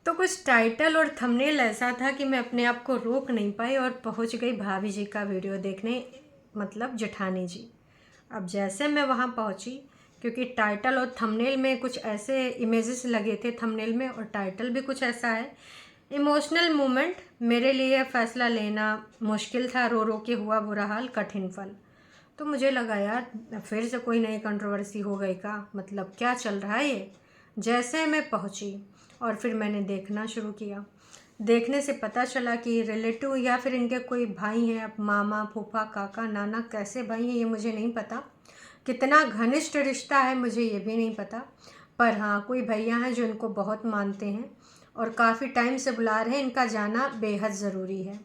तो कुछ टाइटल और थंबनेल ऐसा था कि मैं अपने आप को रोक नहीं पाई और पहुंच गई भाभी जी का वीडियो देखने, मतलब जेठानी जी। अब जैसे मैं वहां पहुंची, क्योंकि टाइटल और थंबनेल में कुछ ऐसे इमेजेस लगे थे थंबनेल में, और टाइटल भी कुछ ऐसा है, इमोशनल मोमेंट, मेरे लिए फैसला लेना मुश्किल था, रो रो के हुआ बुरा हाल, कठिन फल। तो मुझे लगा यार फिर से कोई नई कंट्रोवर्सी हो गई का, मतलब क्या चल रहा है ये। जैसे मैं पहुंची और फिर मैंने देखना शुरू किया, देखने से पता चला कि रिलेटिव या फिर इनके कोई भाई हैं, अब मामा फूफा काका नाना कैसे भाई हैं ये मुझे नहीं पता, कितना घनिष्ठ रिश्ता है मुझे ये भी नहीं पता, पर हाँ कोई भैया हैं जो इनको बहुत मानते हैं और काफ़ी टाइम से बुला रहे हैं, इनका जाना बेहद ज़रूरी है।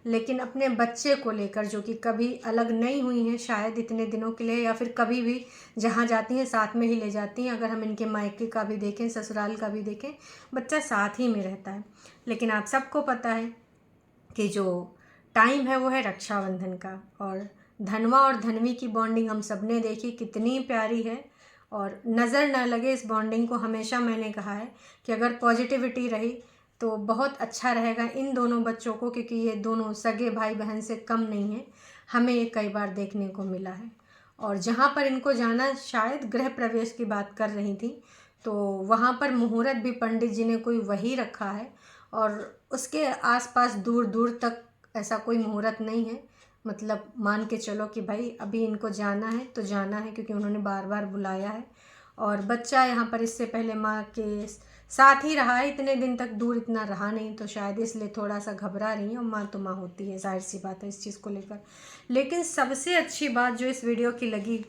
लेकिन अपने बच्चे को लेकर, जो कि कभी अलग नहीं हुई हैं शायद इतने दिनों के लिए, या फिर कभी भी जहाँ जाती हैं साथ में ही ले जाती हैं। अगर हम इनके मायके का भी देखें, ससुराल का भी देखें, बच्चा साथ ही में रहता है। लेकिन आप सबको पता है कि जो टाइम है वो है रक्षाबंधन का, और धनवा और धनवी की बॉन्डिंग हम सब ने देखी कितनी प्यारी है, और नज़र ना लगे इस बॉन्डिंग को। हमेशा मैंने कहा है कि अगर पॉजिटिविटी रही तो बहुत अच्छा रहेगा इन दोनों बच्चों को, क्योंकि ये दोनों सगे भाई बहन से कम नहीं है, हमें ये कई बार देखने को मिला है। और जहाँ पर इनको जाना, शायद गृह प्रवेश की बात कर रही थी, तो वहाँ पर मुहूर्त भी पंडित जी ने कोई वही रखा है, और उसके आसपास दूर दूर तक ऐसा कोई मुहूर्त नहीं है। मतलब मान के चलो कि भाई अभी इनको जाना है तो जाना है, क्योंकि उन्होंने बार बार बुलाया है। और बच्चा यहाँ पर इससे पहले माँ के साथ ही रहा है, इतने दिन तक दूर इतना रहा नहीं, तो शायद इसलिए थोड़ा सा घबरा रही है। और माँ तो माँ होती है, जाहिर सी बात है इस चीज़ को लेकर। लेकिन सबसे अच्छी बात जो इस वीडियो की लगी,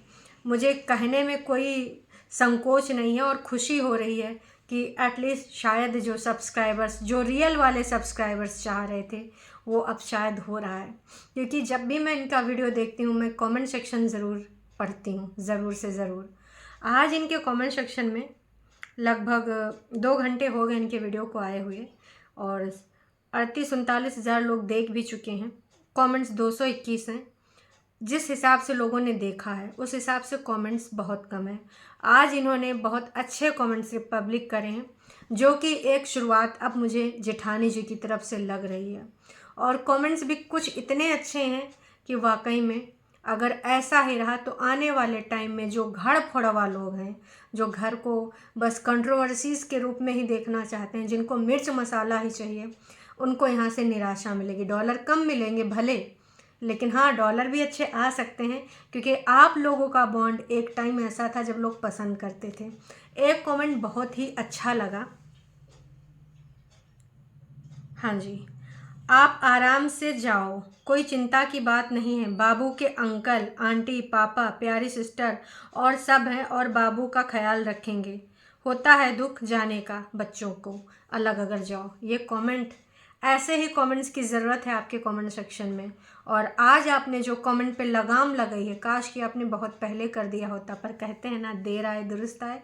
मुझे कहने में कोई संकोच नहीं है और खुशी हो रही है कि एटलीस्ट शायद जो सब्सक्राइबर्स, जो रियल वाले सब्सक्राइबर्स चाह रहे थे, वो अब शायद हो रहा है। क्योंकि जब भी मैं इनका वीडियो देखती हूँ, मैं कमेंट सेक्शन ज़रूर पढ़ती हूँ, ज़रूर से ज़रूर। आज इनके कमेंट सेक्शन में लगभग 2 घंटे हो गए इनके वीडियो को आए हुए, और 38-39 हज़ार लोग देख भी चुके हैं। कमेंट्स 221 हैं। जिस हिसाब से लोगों ने देखा है उस हिसाब से कमेंट्स बहुत कम है। आज इन्होंने बहुत अच्छे कमेंट्स पब्लिक करे हैं, जो कि एक शुरुआत अब मुझे जेठानी जी की तरफ से लग रही है। और कमेंट्स भी कुछ इतने अच्छे हैं कि वाकई में अगर ऐसा ही रहा तो आने वाले टाइम में जो घर फोड़वा लोग हैं, जो घर को बस कंट्रोवर्सीज़ के रूप में ही देखना चाहते हैं, जिनको मिर्च मसाला ही चाहिए, उनको यहाँ से निराशा मिलेगी। डॉलर कम मिलेंगे भले, लेकिन हाँ डॉलर भी अच्छे आ सकते हैं, क्योंकि आप लोगों का बॉन्ड एक टाइम ऐसा था जब लोग पसंद करते थे। एक कमेंट बहुत ही अच्छा लगा। हाँ जी, आप आराम से जाओ, कोई चिंता की बात नहीं है। बाबू के अंकल आंटी पापा प्यारी सिस्टर और सब हैं, और बाबू का ख्याल रखेंगे। होता है दुख जाने का बच्चों को अलग अगर जाओ। ये कमेंट, ऐसे ही कमेंट्स की ज़रूरत है आपके कमेंट सेक्शन में। और आज आपने जो कमेंट पे लगाम लगाई है, काश कि आपने बहुत पहले कर दिया होता, पर कहते हैं ना देर आए दुरुस्त आए।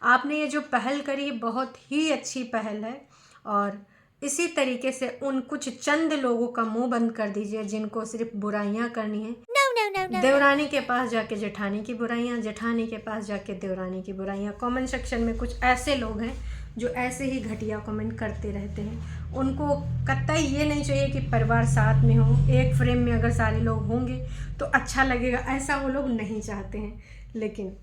आपने ये जो पहल करी बहुत ही अच्छी पहल है, और इसी तरीके से उन कुछ चंद लोगों का मुंह बंद कर दीजिए जिनको सिर्फ बुराइयां करनी है। देवरानी के पास जाके जेठानी की बुराइयां, जेठानी के पास जाके देवरानी की बुराइयां। कमेंट सेक्शन में कुछ ऐसे लोग हैं जो ऐसे ही घटिया कमेंट करते रहते हैं। उनको कतई ये नहीं चाहिए कि परिवार साथ में हो, एक फ्रेम में अगर सारे लोग होंगे तो अच्छा लगेगा, ऐसा वो लोग नहीं चाहते हैं। लेकिन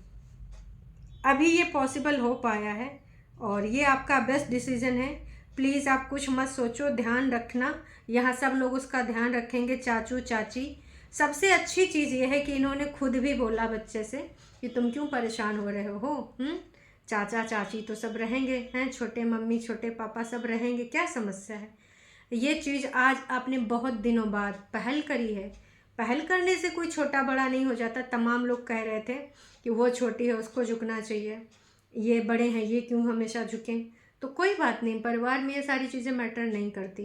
अभी ये पॉसिबल हो पाया है, और ये आपका बेस्ट डिसीजन है। प्लीज़ आप कुछ मत सोचो, ध्यान रखना, यहाँ सब लोग उसका ध्यान रखेंगे, चाचू चाची। सबसे अच्छी चीज़ ये है कि इन्होंने खुद भी बोला बच्चे से कि तुम क्यों परेशान हो रहे हो। चाचा चाची तो सब रहेंगे हैं, छोटे मम्मी छोटे पापा सब रहेंगे, क्या समस्या है। ये चीज़ आज आपने बहुत दिनों बाद पहल करी है। पहल करने से कोई छोटा बड़ा नहीं हो जाता। तमाम लोग कह रहे थे कि वो छोटी है उसको झुकना चाहिए, ये बड़े हैं ये क्यों हमेशा झुकें। तो कोई बात नहीं, परिवार में ये सारी चीज़ें मैटर नहीं करती।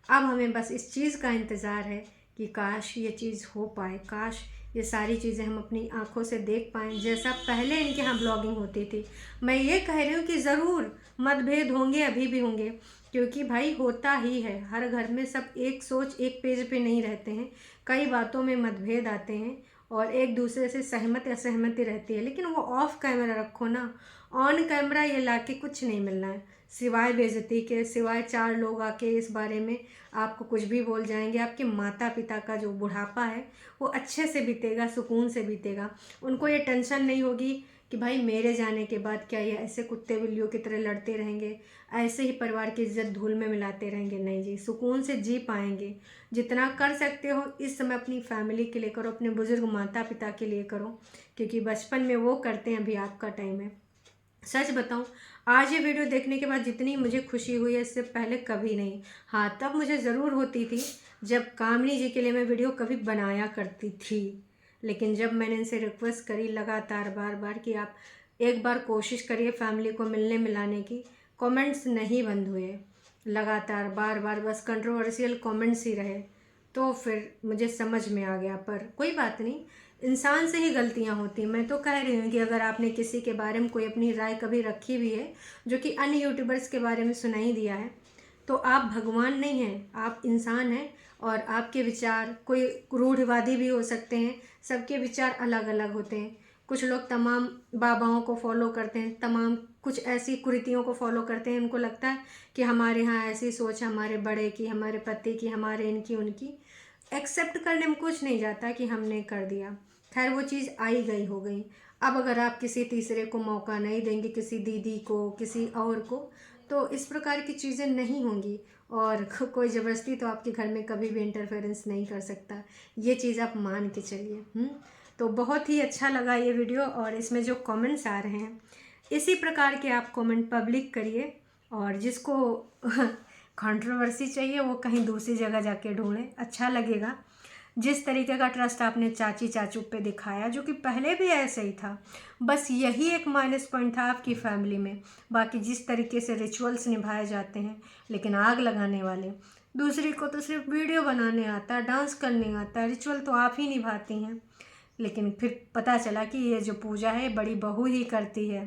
अब हमें बस इस चीज़ का इंतज़ार है कि काश ये चीज़ हो पाए, काश ये सारी चीज़ें हम अपनी आंखों से देख पाएँ, जैसा पहले इनके यहाँ ब्लॉगिंग होती थी। मैं ये कह रही हूँ कि ज़रूर मतभेद होंगे, अभी भी होंगे, क्योंकि भाई होता ही है। हर घर में सब एक सोच एक पेज पे नहीं रहते हैं, कई बातों में मतभेद आते हैं और एक दूसरे से सहमत असहमति रहती है। लेकिन वो ऑफ कैमरा रखो ना, ऑन कैमरा ये लाके कुछ नहीं मिलना है। सिवाय बेइज्जती के, सिवाय 4 लोग आके इस बारे में आपको कुछ भी बोल जाएंगे, आपके माता पिता का जो बुढ़ापा है वो अच्छे से बीतेगा, सुकून से बीतेगा। उनको ये टेंशन नहीं होगी कि भाई मेरे जाने के बाद क्या ये ऐसे कुत्ते बिल्लियों की तरह लड़ते रहेंगे, ऐसे ही परिवार की इज्जत धूल में मिलाते रहेंगे। नहीं जी, सुकून से जी पाएंगे। जितना कर सकते हो इस समय अपनी फैमिली के लिए करो, अपने बुजुर्ग माता पिता के लिए करो, क्योंकि बचपन में वो करते हैं, अभी आपका टाइम है। सच बताऊं, आज ये वीडियो देखने के बाद जितनी मुझे खुशी हुई है इससे पहले कभी नहीं। हाँ, तब मुझे ज़रूर होती थी जब कामिनी जी के लिए मैं वीडियो कभी बनाया करती थी, लेकिन जब मैंने इनसे रिक्वेस्ट करी लगातार बार बार कि आप एक बार कोशिश करिए फैमिली को मिलने मिलाने की, कमेंट्स नहीं बंद हुए, लगातार बार बार बस कंट्रोवर्शियल कमेंट्स ही रहे, तो फिर मुझे समझ में आ गया। पर कोई बात नहीं, इंसान से ही गलतियां होती हैं। मैं तो कह रही हूँ कि अगर आपने किसी के बारे में कोई अपनी राय कभी रखी भी है जो कि अन्य यूट्यूबर्स के बारे में सुनाई दिया है, तो आप भगवान नहीं हैं, आप इंसान हैं। और आपके विचार कोई रूढ़िवादी भी हो सकते हैं, सबके विचार अलग अलग होते हैं। कुछ लोग तमाम बाबाओं को फॉलो करते हैं, तमाम कुछ ऐसी कुरीतियों को फॉलो करते हैं, उनको लगता है कि हमारे यहाँ ऐसी सोच, हमारे बड़े की, हमारे पति की, हमारे इनकी उनकी, एक्सेप्ट करने में कुछ नहीं जाता कि हमने कर दिया। खैर वो चीज़ आई गई हो गई। अब अगर आप किसी तीसरे को मौका नहीं देंगे, किसी दीदी को, किसी और को, तो इस प्रकार की चीज़ें नहीं होंगी। और कोई ज़बरदस्ती तो आपके घर में कभी भी इंटरफेरेंस नहीं कर सकता, ये चीज़ आप मान के चलिए। तो बहुत ही अच्छा लगा ये वीडियो, और इसमें जो कमेंट्स आ रहे हैं इसी प्रकार के आप कमेंट पब्लिक करिए, और जिसको कंट्रोवर्सी चाहिए वो कहीं दूसरी जगह जाके ढूंढे, अच्छा लगेगा। जिस तरीके का ट्रस्ट आपने चाची चाचू पे दिखाया, जो कि पहले भी ऐसे ही था, बस यही एक माइनस पॉइंट था आपकी फैमिली में। बाकी जिस तरीके से रिचुअल्स निभाए जाते हैं, लेकिन आग लगाने वाले, दूसरी को तो सिर्फ वीडियो बनाने आता है, डांस करने आता है, रिचुअल तो आप ही निभाती हैं। लेकिन फिर पता चला कि ये जो पूजा है बड़ी बहू ही करती है।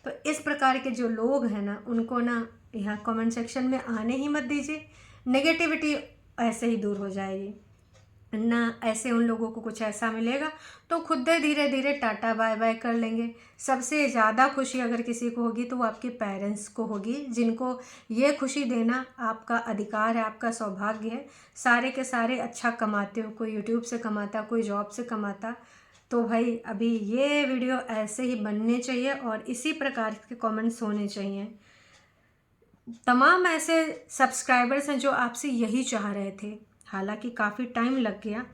तो इस प्रकार के जो लोग हैं ना, उनको ना यहाँ कमेंट सेक्शन में आने ही मत दीजिए, नेगेटिविटी ऐसे ही दूर हो जाएगी ना। ऐसे उन लोगों को कुछ ऐसा मिलेगा तो खुद धीरे धीरे टाटा बाय बाय कर लेंगे। सबसे ज़्यादा खुशी अगर किसी को होगी तो वो आपके पेरेंट्स को होगी, जिनको ये खुशी देना आपका अधिकार है, आपका सौभाग्य है। सारे के सारे अच्छा कमाते हो, कोई यूट्यूब से कमाता, कोई जॉब से कमाता, तो भाई अभी ये वीडियो ऐसे ही बनने चाहिए और इसी प्रकार के कमेंट्स होने चाहिए। तमाम ऐसे सब्सक्राइबर्स हैं जो आपसे यही चाह रहे थे, हालांकि काफ़ी टाइम लग गया।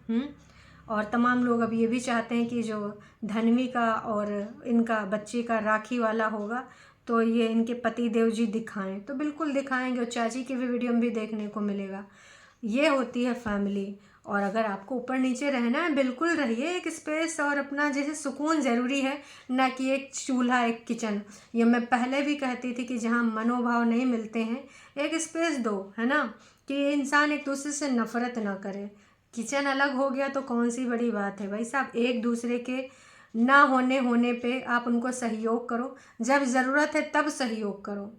और तमाम लोग अब ये भी चाहते हैं कि जो धन्वी का और इनका बच्ची का राखी वाला होगा तो ये इनके पति देव जी दिखाएं, तो बिल्कुल दिखाएंगे, और चाची की भी वीडियो में भी देखने को मिलेगा। ये होती है फैमिली। और अगर आपको ऊपर नीचे रहना है, बिल्कुल रहिए, एक स्पेस और अपना जैसे सुकून ज़रूरी है, ना कि एक चूल्हा एक किचन। ये मैं पहले भी कहती थी कि जहाँ मनोभाव नहीं मिलते हैं एक स्पेस दो, है ना, कि इंसान एक दूसरे से नफरत ना करे। किचन अलग हो गया तो कौन सी बड़ी बात है भाई साहब, एक दूसरे के ना होने पे आप उनको सहयोग करो, जब ज़रूरत है तब सहयोग करो,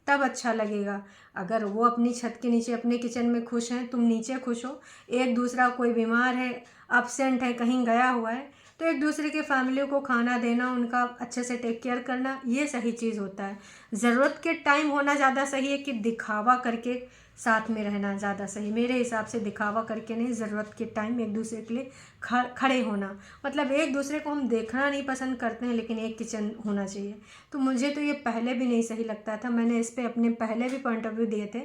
तब अच्छा लगेगा। अगर वो अपनी छत के नीचे अपने किचन में खुश हैं, तुम नीचे खुश हो, एक दूसरा कोई बीमार है, एब्सेंट है, कहीं गया हुआ है, तो एक दूसरे के फैमिली को खाना देना, उनका अच्छे से टेक केयर करना, ये सही चीज़ होता है। ज़रूरत के टाइम होना ज़्यादा सही है कि दिखावा करके साथ में रहना ज़्यादा सही। मेरे हिसाब से दिखावा करके नहीं, ज़रूरत के टाइम एक दूसरे के लिए खड़े होना। मतलब एक दूसरे को हम देखना नहीं पसंद करते हैं, लेकिन एक किचन होना चाहिए। तो मुझे तो ये पहले भी नहीं सही लगता था, मैंने इस पर अपने पहले भी पॉइंट ऑफ व्यू दिए थे।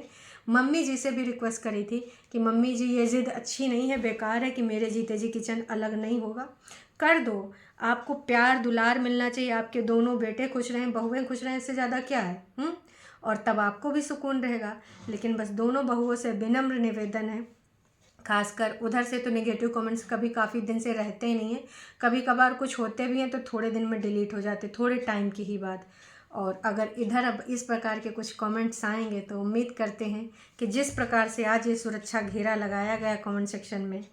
मम्मी जी से भी रिक्वेस्ट करी थी कि मम्मी जी ये ज़िद अच्छी नहीं है, बेकार है कि मेरे जीते जी किचन अलग नहीं होगा, कर दो। आपको प्यार दुलार मिलना चाहिए, आपके दोनों बेटे खुश रहें, बहुएं खुश रहें, इससे ज़्यादा क्या है। और तब आपको भी सुकून रहेगा। लेकिन बस दोनों बहुओं से विनम्र निवेदन है, खासकर उधर से तो नेगेटिव कमेंट्स कभी काफ़ी दिन से रहते ही नहीं हैं, कभी कभार कुछ होते भी हैं तो थोड़े दिन में डिलीट हो जाते, थोड़े टाइम की ही बात। और अगर इधर अब इस प्रकार के कुछ कमेंट्स आएंगे तो उम्मीद करते हैं कि जिस प्रकार से आज ये सुरक्षा घेरा लगाया गया कमेंट सेक्शन में,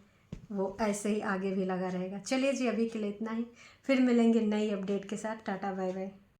वो ऐसे ही आगे भी लगा रहेगा। चलिए जी, अभी के लिए इतना ही, फिर मिलेंगे नई अपडेट के साथ। Tata bye bye.